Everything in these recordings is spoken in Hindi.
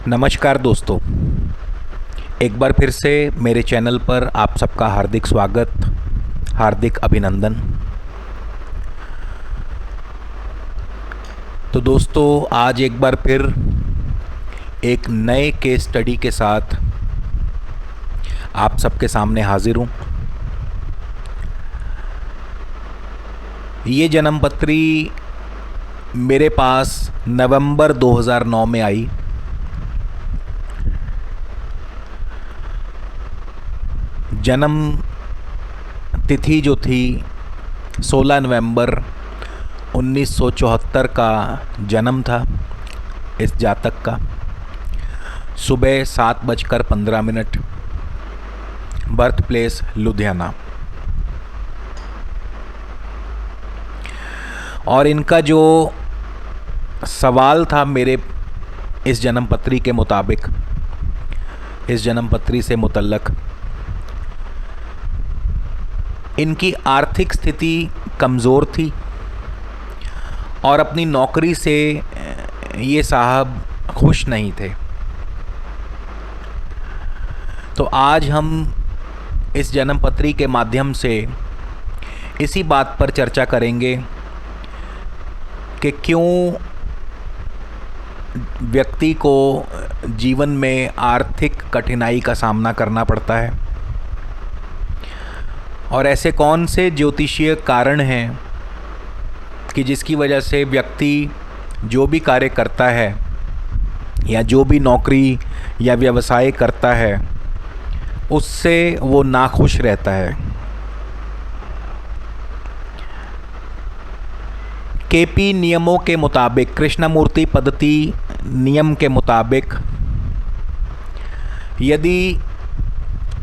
नमस्कार दोस्तों, एक बार फिर से मेरे चैनल पर आप सबका हार्दिक स्वागत, हार्दिक अभिनंदन। तो दोस्तों, आज एक बार फिर एक नए केस स्टडी के साथ आप सबके सामने हाजिर हूँ। ये जन्मपत्री मेरे पास नवंबर 2009 में आई। जन्म तिथि जो थी 16 नवंबर 1974 का जन्म था इस जातक का। सुबह 7:15, बर्थ प्लेस लुधियाना। और इनका जो सवाल था मेरे इस जन्मपत्री के मुताबिक, इस जन्मपत्री से मुतल्लक, इनकी आर्थिक स्थिति कमज़ोर थी और अपनी नौकरी से ये साहब खुश नहीं थे। तो आज हम इस जन्मपत्री के माध्यम से इसी बात पर चर्चा करेंगे कि क्यों व्यक्ति को जीवन में आर्थिक कठिनाई का सामना करना पड़ता है और ऐसे कौन से ज्योतिषीय कारण हैं कि जिसकी वजह से व्यक्ति जो भी कार्य करता है या जो भी नौकरी या व्यवसाय करता है उससे वो नाखुश रहता है। केपी नियमों के मुताबिक, कृष्णमूर्ति पद्धति नियम के मुताबिक, यदि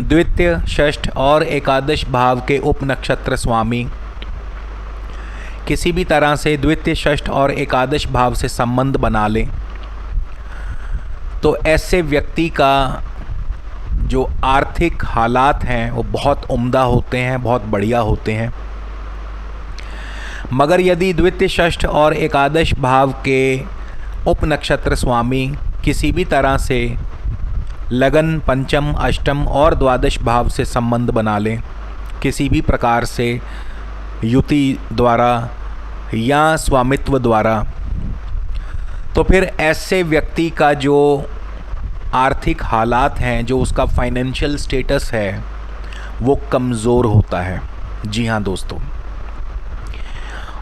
द्वितीय, षष्ठ और एकादश भाव के उप नक्षत्र स्वामी किसी भी तरह से द्वितीय, षष्ठ और एकादश भाव से संबंध बना लें तो ऐसे व्यक्ति का जो आर्थिक हालात हैं वो बहुत उम्दा होते हैं, बहुत बढ़िया होते हैं। मगर यदि द्वितीय, षष्ठ और एकादश भाव के उप नक्षत्र स्वामी किसी भी तरह से लगन, पंचम, अष्टम और द्वादश भाव से संबंध बना लें, किसी भी प्रकार से युति द्वारा या स्वामित्व द्वारा, तो फिर ऐसे व्यक्ति का जो आर्थिक हालात हैं, जो उसका फाइनेंशियल स्टेटस है, वो कमज़ोर होता है। जी हाँ दोस्तों,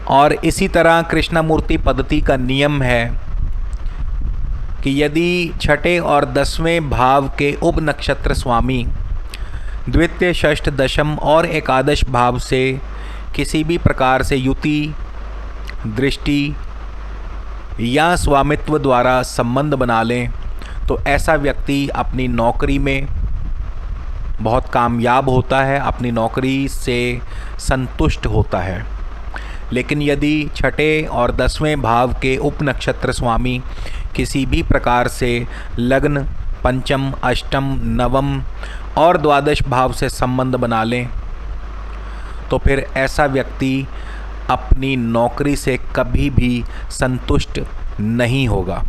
और इसी तरह कृष्णमूर्ति पद्धति का नियम है कि यदि छठे और 10वें भाव के उप नक्षत्र स्वामी द्वितीय, षष्ठ, दशम और एकादश भाव से किसी भी प्रकार से युति, दृष्टि या स्वामित्व द्वारा संबंध बना लें तो ऐसा व्यक्ति अपनी नौकरी में बहुत कामयाब होता है, अपनी नौकरी से संतुष्ट होता है। लेकिन यदि छठे और 10वें भाव के उप नक्षत्र स्वामी किसी भी प्रकार से लग्न, पंचम, अष्टम, नवम और द्वादश भाव से संबंध बना लें तो फिर ऐसा व्यक्ति अपनी नौकरी से कभी भी संतुष्ट नहीं होगा।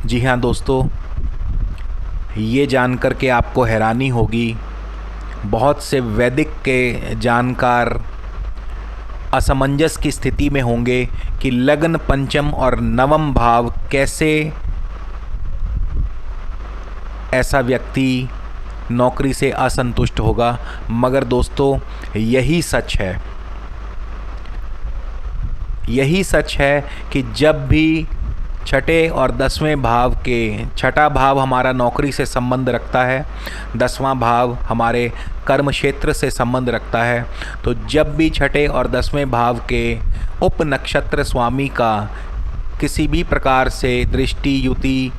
जी हाँ दोस्तों, ये जानकर के आपको हैरानी होगी, बहुत से वैदिक के जानकार असमंजस की स्थिति में होंगे कि लग्न, पंचम और नवम भाव कैसे ऐसा व्यक्ति नौकरी से असंतुष्ट होगा। मगर दोस्तों, यही सच है, यही सच है कि जब भी छठे और 10वें भाव के, छठा भाव हमारा नौकरी से संबंध रखता है, 10वां भाव हमारे कर्म क्षेत्र से संबंध रखता है, तो जब भी छठे और 10वें भाव के उप नक्षत्र स्वामी का किसी भी प्रकार से दृष्टि, युति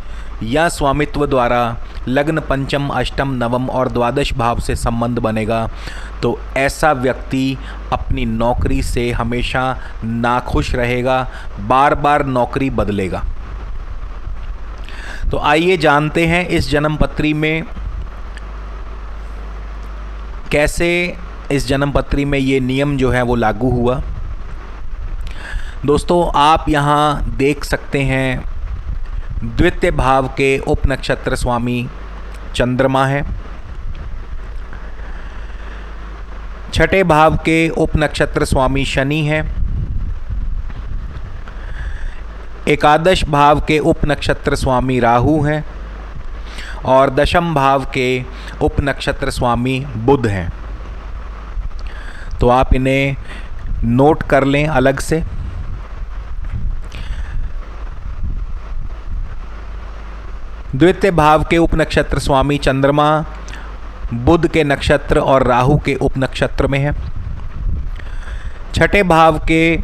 या स्वामित्व द्वारा लग्न, पंचम, अष्टम, नवम और द्वादश भाव से संबंध बनेगा तो ऐसा व्यक्ति अपनी नौकरी से हमेशा नाखुश रहेगा, बार बार नौकरी बदलेगा। तो आइए जानते हैं इस जन्मपत्री में कैसे इस जन्मपत्री में ये नियम जो है वो लागू हुआ। दोस्तों, आप यहाँ देख सकते हैं द्वितीय भाव के उप नक्षत्र स्वामी चंद्रमा है। छठे भाव के उप नक्षत्र स्वामी शनि है। एकादश भाव के उप नक्षत्र स्वामी राहु हैं और दशम भाव के उप नक्षत्र स्वामी बुध हैं। तो आप इन्हें नोट कर लें अलग से। द्वितीय भाव के उप नक्षत्र स्वामी चंद्रमा बुध के नक्षत्र और राहु के उप नक्षत्र में है। छठे भाव के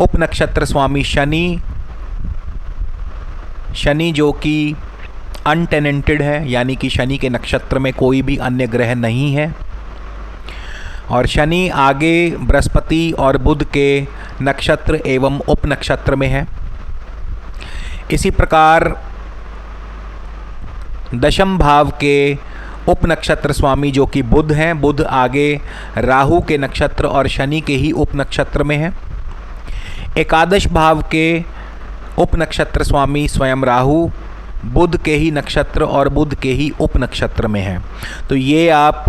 उप नक्षत्र स्वामी शनि जो कि अनटेनेंटेड है, यानी कि शनि के नक्षत्र में कोई भी अन्य ग्रह नहीं है, और शनि आगे बृहस्पति और बुध के नक्षत्र एवं उप नक्षत्र में है। इसी प्रकार दशम भाव के उप नक्षत्र स्वामी जो कि बुध हैं, बुध आगे राहु के नक्षत्र और शनि के ही उप नक्षत्र में है। एकादश भाव के उप नक्षत्र स्वामी स्वयं राहु बुध के ही नक्षत्र और बुध के ही उप नक्षत्र में है। तो ये आप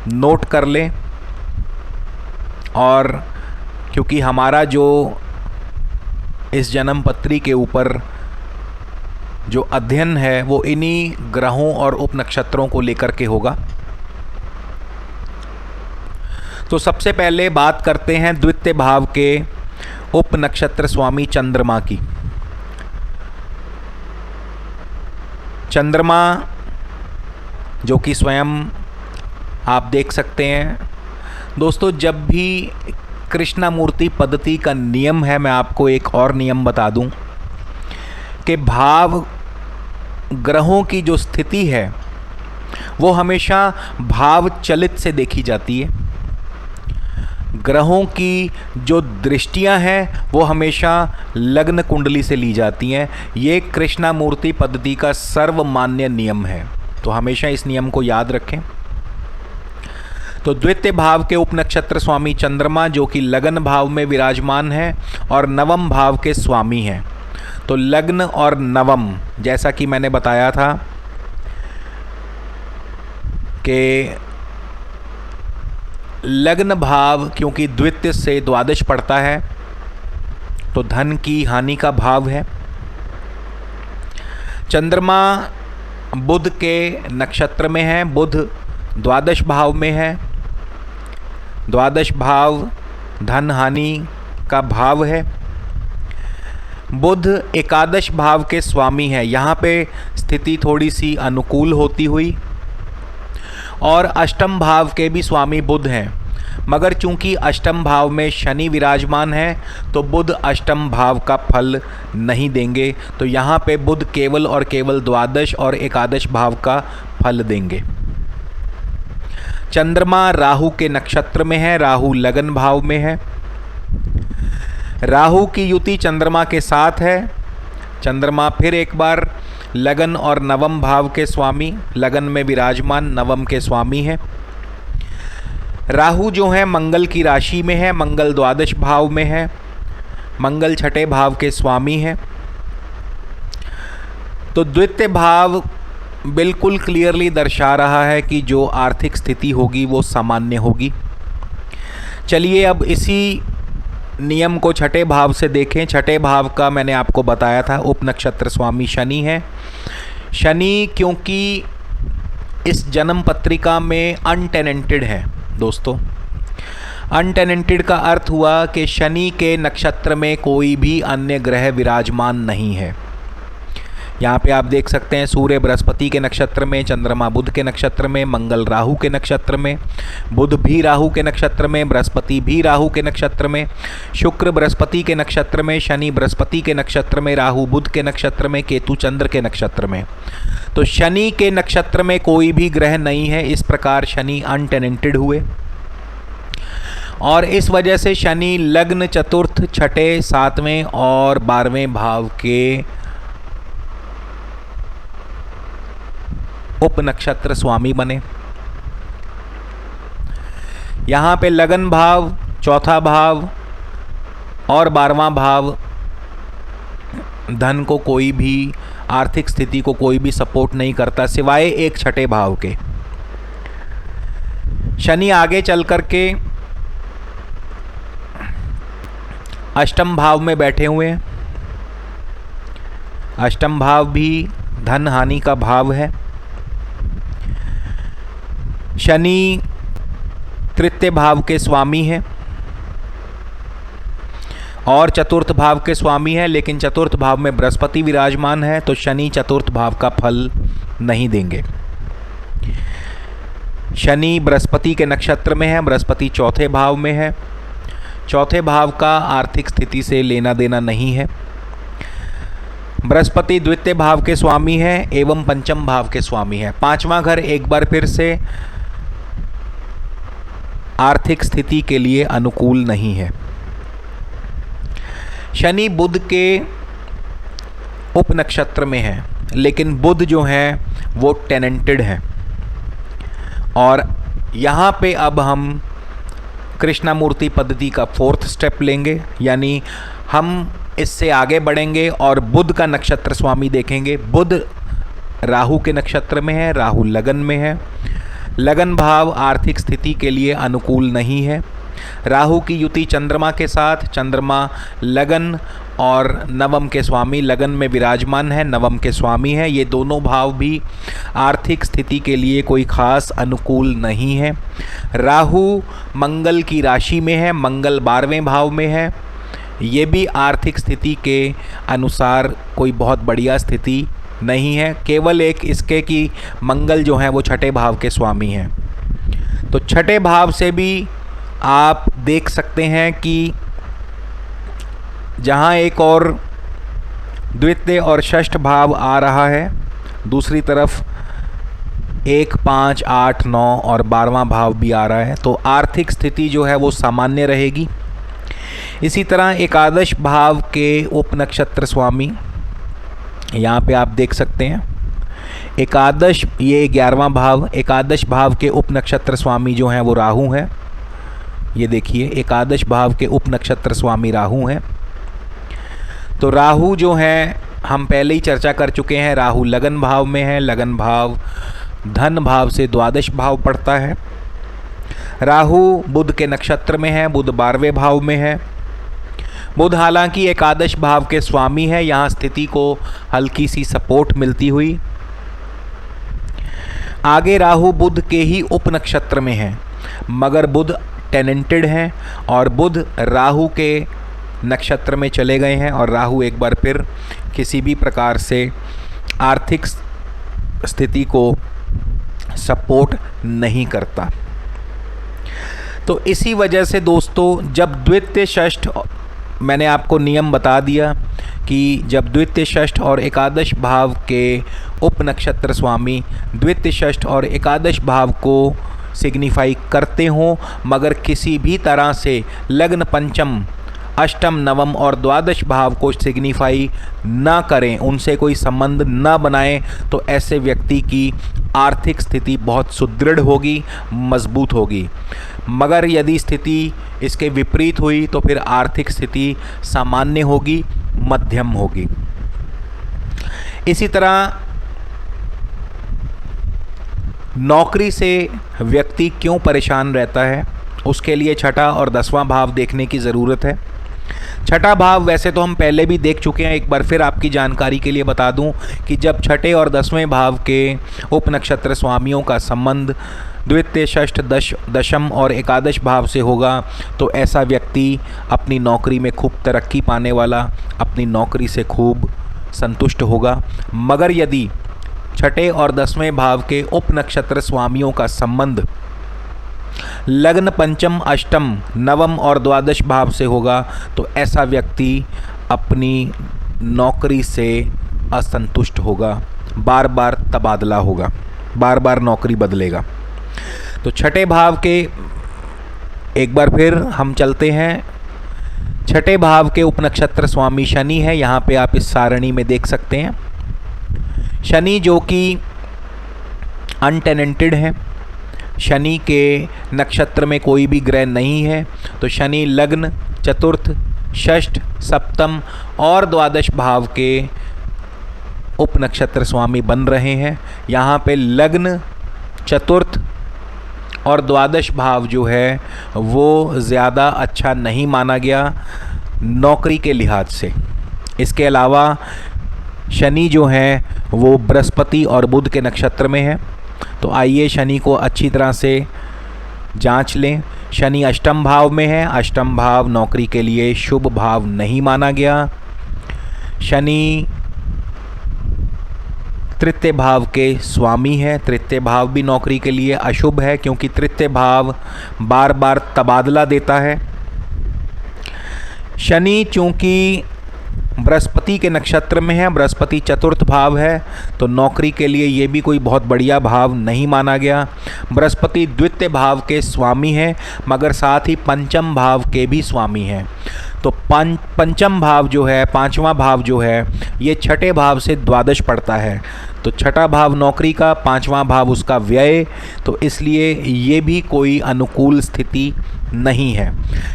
नोट कर लें। और क्योंकि हमारा जो इस जन्म पत्री के ऊपर जो अध्ययन है वो इन्हीं ग्रहों और उप नक्षत्रों को लेकर के होगा, तो सबसे पहले बात करते हैं द्वितीय भाव के उप नक्षत्र स्वामी चंद्रमा की। चंद्रमा जो कि स्वयं आप देख सकते हैं दोस्तों, जब भी कृष्णामूर्ति पद्धति का नियम है, मैं आपको एक और नियम बता दूं कि भाव ग्रहों की जो स्थिति है वो हमेशा भाव चलित से देखी जाती है। ग्रहों की जो दृष्टियां हैं वो हमेशा लग्न कुंडली से ली जाती हैं। ये कृष्णामूर्ति पद्धति का सर्वमान्य नियम है, तो हमेशा इस नियम को याद रखें। तो द्वितीय भाव के उप नक्षत्र स्वामी चंद्रमा जो कि लग्न भाव में विराजमान है और नवम भाव के स्वामी हैं। तो लग्न और नवम, जैसा कि मैंने बताया था कि लग्न भाव क्योंकि द्वितीय से द्वादश पड़ता है तो धन की हानि का भाव है। चंद्रमा बुध के नक्षत्र में है, बुध द्वादश भाव में है। द्वादश भाव धन हानि का भाव है। बुध एकादश भाव के स्वामी है। यहाँ पे स्थिति थोड़ी सी अनुकूल होती हुई, और अष्टम भाव के भी स्वामी बुध हैं, मगर चूंकि अष्टम भाव में शनि विराजमान है तो बुध अष्टम भाव का फल नहीं देंगे। तो यहाँ पे बुध केवल और केवल द्वादश और एकादश भाव का फल देंगे। चंद्रमा राहु के नक्षत्र में है, राहु लगन भाव में है। राहु की युति चंद्रमा के साथ है। चंद्रमा फिर एक बार लगन और नवम भाव के स्वामी, लगन में विराजमान नवम के स्वामी है। राहु जो है मंगल की राशि में है, मंगल द्वादश भाव में है, मंगल छठे भाव के स्वामी है। तो द्वितीय भाव बिल्कुल क्लियरली दर्शा रहा है कि जो आर्थिक स्थिति होगी वो सामान्य होगी। चलिए अब इसी नियम को छठे भाव से देखें। छठे भाव का मैंने आपको बताया था उप नक्षत्र स्वामी शनि है। शनि क्योंकि इस जन्म पत्रिका में अनटेनेंटेड है दोस्तों, अनटेनेंटेड का अर्थ हुआ कि शनि के नक्षत्र में कोई भी अन्य ग्रह विराजमान नहीं है। यहाँ पे आप देख सकते हैं सूर्य बृहस्पति के नक्षत्र में, चंद्रमा बुध के नक्षत्र में, मंगल राहु के नक्षत्र में, बुध भी राहु के नक्षत्र में, बृहस्पति भी राहु के नक्षत्र में, शुक्र बृहस्पति के नक्षत्र में, शनि बृहस्पति के नक्षत्र में, राहु बुध के नक्षत्र में, केतु चंद्र के नक्षत्र में। तो शनि के नक्षत्र में कोई भी ग्रह नहीं है, इस प्रकार शनि अनटेनेंटेड हुए। और इस वजह से शनि लग्न, चतुर्थ, छठे, सातवें और 12वें भाव के उप नक्षत्र स्वामी बने। यहाँ पे लगन भाव, चौथा भाव और 12वां भाव धन को कोई भी, आर्थिक स्थिति को कोई भी सपोर्ट नहीं करता सिवाय एक छठे भाव के। शनि आगे चल करके अष्टम भाव में बैठे हुए हैं। अष्टम भाव भी धन हानि का भाव है। शनि तृतीय भाव के स्वामी हैं और चतुर्थ भाव के स्वामी है, लेकिन चतुर्थ भाव में बृहस्पति विराजमान है, तो शनि चतुर्थ भाव का फल नहीं देंगे। शनि बृहस्पति के नक्षत्र में है, बृहस्पति चौथे भाव में है। चौथे भाव का आर्थिक स्थिति से लेना देना नहीं है। बृहस्पति द्वितीय भाव के स्वामी है एवं पंचम भाव के स्वामी है। पांचवा घर एक बार फिर से आर्थिक स्थिति के लिए अनुकूल नहीं है। शनि बुध के उप नक्षत्र में है, लेकिन बुध जो है वो टेनेंटेड है। और यहाँ पे अब हम कृष्णामूर्ति पद्धति का 4th स्टेप लेंगे, यानी हम इससे आगे बढ़ेंगे और बुध का नक्षत्र स्वामी देखेंगे। बुध राहु के नक्षत्र में है, राहु लगन में है। लगन भाव आर्थिक स्थिति के लिए अनुकूल नहीं है। राहु की युति चंद्रमा के साथ, चंद्रमा लगन और नवम के स्वामी, लगन में विराजमान है, नवम के स्वामी है। ये दोनों भाव भी आर्थिक स्थिति के लिए कोई खास अनुकूल नहीं है। राहु मंगल की राशि में है, मंगल 12वें भाव में है। ये भी आर्थिक स्थिति के अनुसार कोई बहुत बढ़िया स्थिति नहीं है, केवल एक इसके कि मंगल जो है वो छठे भाव के स्वामी हैं। तो छठे भाव से भी आप देख सकते हैं कि जहाँ एक और द्वितीय और षष्ठ भाव आ रहा है, दूसरी तरफ 1, 5, 8, 9 और 12वां भाव भी आ रहा है, तो आर्थिक स्थिति जो है वो सामान्य रहेगी। इसी तरह एकादश भाव के उप नक्षत्र स्वामी यहाँ पे आप देख सकते हैं। एकादश, ये 11वां भाव, एकादश भाव के उप नक्षत्र स्वामी जो हैं वो राहु हैं। ये देखिए, एकादश भाव के उप नक्षत्र स्वामी राहु हैं। तो राहु जो हैं हम पहले ही चर्चा कर चुके हैं, राहु लगन भाव में है। लगन भाव धन भाव से द्वादश भाव पड़ता है। राहु बुध के नक्षत्र में है, बुध 12वें भाव में है। बुध हालांकि एकादश भाव के स्वामी है, यहाँ स्थिति को हल्की सी सपोर्ट मिलती हुई। आगे राहु बुध के ही उप नक्षत्र में है, मगर बुध टेनेंटेड हैं और बुध राहु के नक्षत्र में चले गए हैं और राहु एक बार फिर किसी भी प्रकार से आर्थिक स्थिति को सपोर्ट नहीं करता। तो इसी वजह से दोस्तों, जब द्वितीय षष्ठ, मैंने आपको नियम बता दिया कि जब द्वितीय षष्ठ और एकादश भाव के उप नक्षत्र स्वामी द्वितीय षष्ठ और एकादश भाव को सिग्निफाई करते हों, मगर किसी भी तरह से लग्न पंचम, अष्टम, नवम और द्वादश भाव को सिग्निफाई ना करें, उनसे कोई संबंध ना बनाएं, तो ऐसे व्यक्ति की आर्थिक स्थिति बहुत सुदृढ़ होगी, मजबूत होगी। मगर यदि स्थिति इसके विपरीत हुई तो फिर आर्थिक स्थिति सामान्य होगी, मध्यम होगी। इसी तरह नौकरी से व्यक्ति क्यों परेशान रहता है, उसके लिए छठा और 10वां भाव देखने की ज़रूरत है। छठा भाव वैसे तो हम पहले भी देख चुके हैं, एक बार फिर आपकी जानकारी के लिए बता दूं कि जब छठे और 10वें भाव के उप नक्षत्र स्वामियों का संबंध द्वितीय, षष्ठ, दशम और एकादश भाव से होगा, तो ऐसा व्यक्ति अपनी नौकरी में खूब तरक्की पाने वाला, अपनी नौकरी से खूब संतुष्ट होगा। मगर यदि छठे और 10वें भाव के उप नक्षत्र स्वामियों का संबंध लग्न पंचम, अष्टम, नवम और द्वादश भाव से होगा, तो ऐसा व्यक्ति अपनी नौकरी से असंतुष्ट होगा, बार बार तबादला होगा, बार बार नौकरी बदलेगा। तो छठे भाव के एक बार फिर हम चलते हैं। छठे भाव के उप नक्षत्र स्वामी शनि है, यहाँ पे आप इस सारणी में देख सकते हैं। शनि जो कि अनटेनेंटेड है, शनि के नक्षत्र में कोई भी ग्रह नहीं है, तो शनि लग्न, चतुर्थ, षष्ठ, सप्तम और द्वादश भाव के उप नक्षत्र स्वामी बन रहे हैं। यहाँ पे लग्न, चतुर्थ और द्वादश भाव जो है वो ज़्यादा अच्छा नहीं माना गया नौकरी के लिहाज से। इसके अलावा शनि जो है वो बृहस्पति और बुध के नक्षत्र में है। तो आइए शनि को अच्छी तरह से जांच लें। शनि अष्टम भाव में है। अष्टम भाव नौकरी के लिए शुभ भाव नहीं माना गया। शनि तृतीय भाव के स्वामी है। तृतीय भाव भी नौकरी के लिए अशुभ है, क्योंकि तृतीय भाव बार बार तबादला देता है। शनि चूँकि बृहस्पति के नक्षत्र में है, बृहस्पति चतुर्थ भाव है, तो नौकरी के लिए ये भी कोई बहुत बढ़िया भाव नहीं माना गया। बृहस्पति द्वितीय भाव के स्वामी हैं, मगर साथ ही पंचम भाव के भी स्वामी हैं। तो पंचम भाव जो है, पांचवा भाव जो है, ये छठे भाव से द्वादश पड़ता है। तो छठा भाव नौकरी का, पांचवा भाव उसका व्यय, तो इसलिए ये भी कोई अनुकूल स्थिति नहीं है।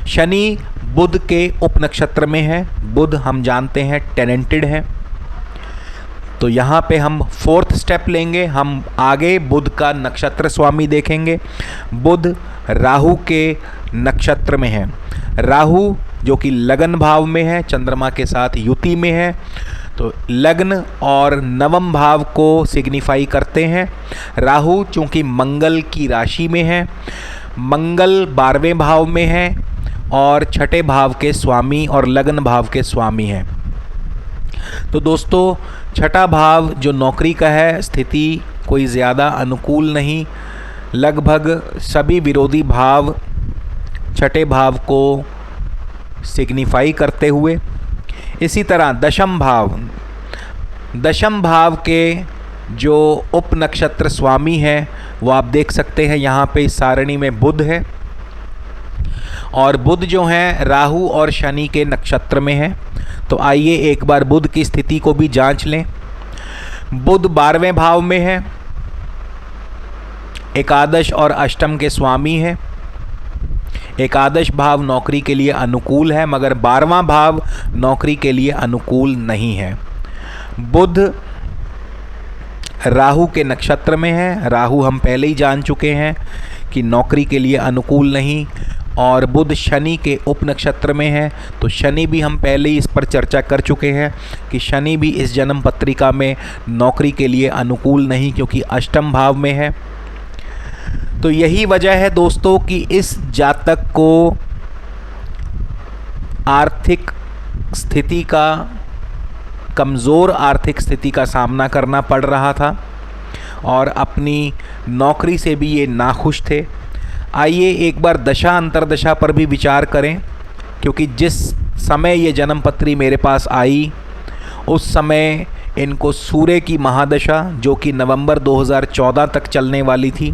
शनि बुध के उपनक्षत्र में है। बुध हम जानते हैं टेनेंटेड है। तो यहाँ पे हम फोर्थ स्टेप लेंगे। हम आगे बुध का नक्षत्र स्वामी देखेंगे। बुध राहु के नक्षत्र में है। राहु जो कि लगन भाव में है, चंद्रमा के साथ युति में है। तो लग्न और नवम भाव को सिग्निफाई करते हैं। राहु चूँकि मंगल की राशि में है, मंगल 12वें भाव में है और छठे भाव के स्वामी और लगन भाव के स्वामी हैं। तो दोस्तों, छठा भाव जो नौकरी का है, स्थिति कोई ज़्यादा अनुकूल नहीं। लगभग सभी विरोधी भाव छठे भाव को सिग्निफाई करते हुए। इसी तरह दशम भाव के जो उप नक्षत्र स्वामी हैं वो आप देख सकते हैं यहाँ पे इस सारणी में बुध है, और बुध जो हैं राहु और शनि के नक्षत्र में है। तो आइए एक बार बुध की स्थिति को भी जांच लें। बुध 12वें भाव में है, एकादश और अष्टम के स्वामी है। एकादश भाव नौकरी के लिए अनुकूल है, मगर 12वां भाव नौकरी के लिए अनुकूल नहीं है। बुध राहु के नक्षत्र में है। राहु हम पहले ही जान चुके हैं कि नौकरी के लिए अनुकूल नहीं, और बुध शनि के उप नक्षत्र में है। तो शनि भी हम पहले ही इस पर चर्चा कर चुके हैं कि शनि भी इस जन्म पत्रिका में नौकरी के लिए अनुकूल नहीं, क्योंकि अष्टम भाव में है। तो यही वजह है दोस्तों कि इस जातक को आर्थिक स्थिति का, कमज़ोर आर्थिक स्थिति का सामना करना पड़ रहा था और अपनी नौकरी से भी ये नाखुश थे। आइए एक बार दशा अंतरदशा पर भी विचार करें, क्योंकि जिस समय ये जन्मपत्री मेरे पास आई उस समय इनको सूर्य की महादशा, जो कि नवंबर 2014 तक चलने वाली थी,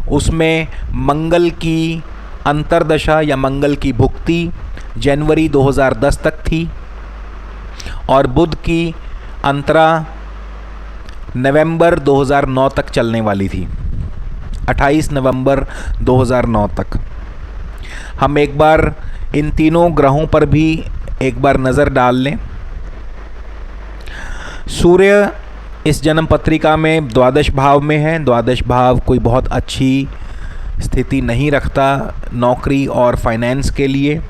उसमें मंगल की अंतरदशा या मंगल की भुक्ति जनवरी 2010 तक थी, और बुध की अंतरा नवंबर 2009 तक चलने वाली थी, 28 नवंबर 2009 तक। हम एक बार इन तीनों ग्रहों पर भी एक बार नज़र डाल लें। सूर्य इस जन्म पत्रिका में द्वादश भाव में है। द्वादश भाव कोई बहुत अच्छी स्थिति नहीं रखता नौकरी और फाइनेंस के लिए।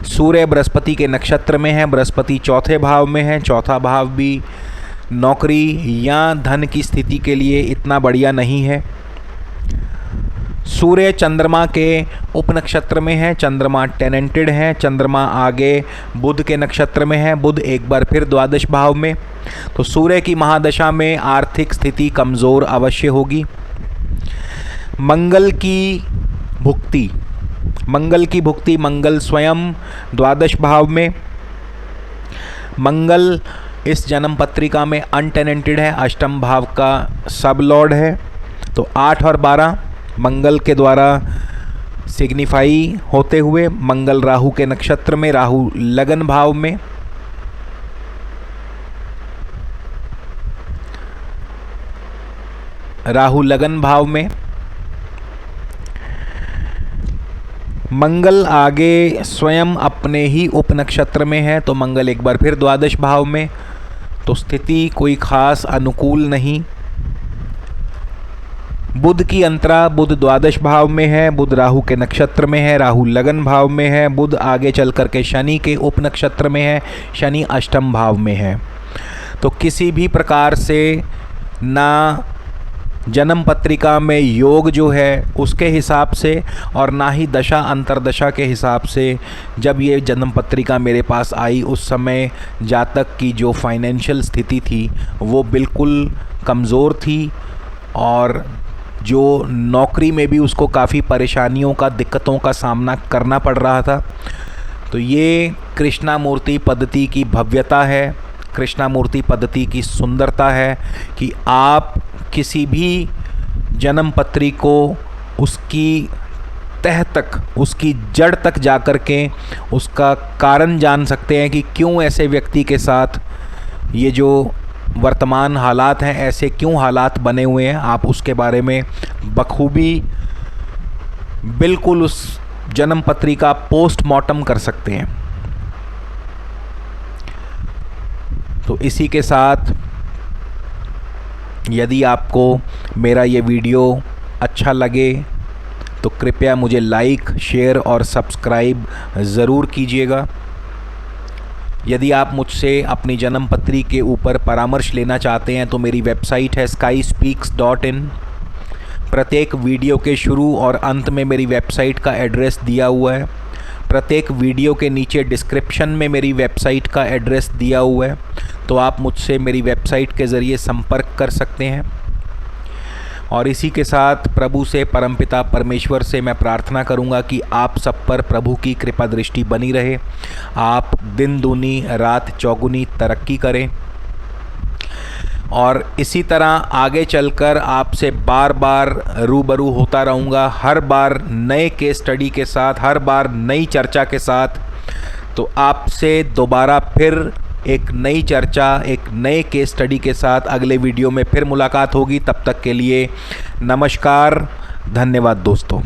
सूर्य बृहस्पति के नक्षत्र में है। बृहस्पति चौथे भाव में है। चौथा भाव भी नौकरी या धन की स्थिति के लिए इतना बढ़िया नहीं है। सूर्य चंद्रमा के उपनक्षत्र में है। चंद्रमा टेनेंटेड है। चंद्रमा आगे बुध के नक्षत्र में है। बुध एक बार फिर द्वादश भाव में। तो सूर्य की महादशा में आर्थिक स्थिति कमज़ोर अवश्य होगी। मंगल की भुक्ति, मंगल स्वयं द्वादश भाव में। मंगल इस जन्म पत्रिका में अनटेनेंटेड है, अष्टम भाव का सब लॉर्ड है। तो 8 और 12 मंगल के द्वारा सिग्निफाई होते हुए मंगल राहु के नक्षत्र में, राहु लगन भाव में। राहु लगन भाव में, मंगल आगे स्वयं अपने ही उपनक्षत्र में है, तो मंगल एक बार फिर द्वादश भाव में, तो स्थिति कोई खास अनुकूल नहीं। बुध की अंतरा, बुध द्वादश भाव में है, बुध राहु के नक्षत्र में है, राहु लगन भाव में है, बुध आगे चल कर के शनि के उपनक्षत्र में है, शनि अष्टम भाव में है। तो किसी भी प्रकार से ना जन्म पत्रिका में योग जो है उसके हिसाब से और ना ही दशा अंतरदशा के हिसाब से, जब ये जन्म पत्रिका मेरे पास आई उस समय जातक की जो फाइनेंशियल स्थिति थी वो बिल्कुल कमज़ोर थी और जो नौकरी में भी उसको काफ़ी परेशानियों का, दिक्कतों का सामना करना पड़ रहा था। तो ये कृष्णामूर्ति पद्धति की भव्यता है, कृष्णामूर्ति पद्धति की सुंदरता है कि आप किसी भी जन्म पत्री को उसकी तह तक, उसकी जड़ तक जा कर के उसका कारण जान सकते हैं कि क्यों ऐसे व्यक्ति के साथ ये जो वर्तमान हालात हैं, ऐसे क्यों हालात बने हुए हैं। आप उसके बारे में बखूबी बिल्कुल उस जन्म पत्री का पोस्टमार्टम कर सकते हैं। तो इसी के साथ यदि आपको मेरा ये वीडियो अच्छा लगे तो कृपया मुझे लाइक, शेयर और सब्सक्राइब ज़रूर कीजिएगा। यदि आप मुझसे अपनी जन्म पत्री के ऊपर परामर्श लेना चाहते हैं तो मेरी वेबसाइट है skyspeaks.in। प्रत्येक वीडियो के शुरू और अंत में मेरी वेबसाइट का एड्रेस दिया हुआ है। प्रत्येक वीडियो के नीचे डिस्क्रिप्शन में मेरी वेबसाइट का एड्रेस दिया हुआ है, तो आप मुझसे मेरी वेबसाइट के ज़रिए संपर्क कर सकते हैं। और इसी के साथ प्रभु से, परमपिता परमेश्वर से मैं प्रार्थना करूंगा कि आप सब पर प्रभु की कृपा दृष्टि बनी रहे, आप दिन दूनी रात चौगुनी तरक्की करें और इसी तरह आगे चलकर आपसे बार बार रूबरू होता रहूँगा, हर बार नए केस स्टडी के साथ, हर बार नई चर्चा के साथ। तो आपसे दोबारा फिर एक नई चर्चा, एक नए केस स्टडी के साथ अगले वीडियो में फिर मुलाकात होगी। तब तक के लिए नमस्कार, धन्यवाद दोस्तों।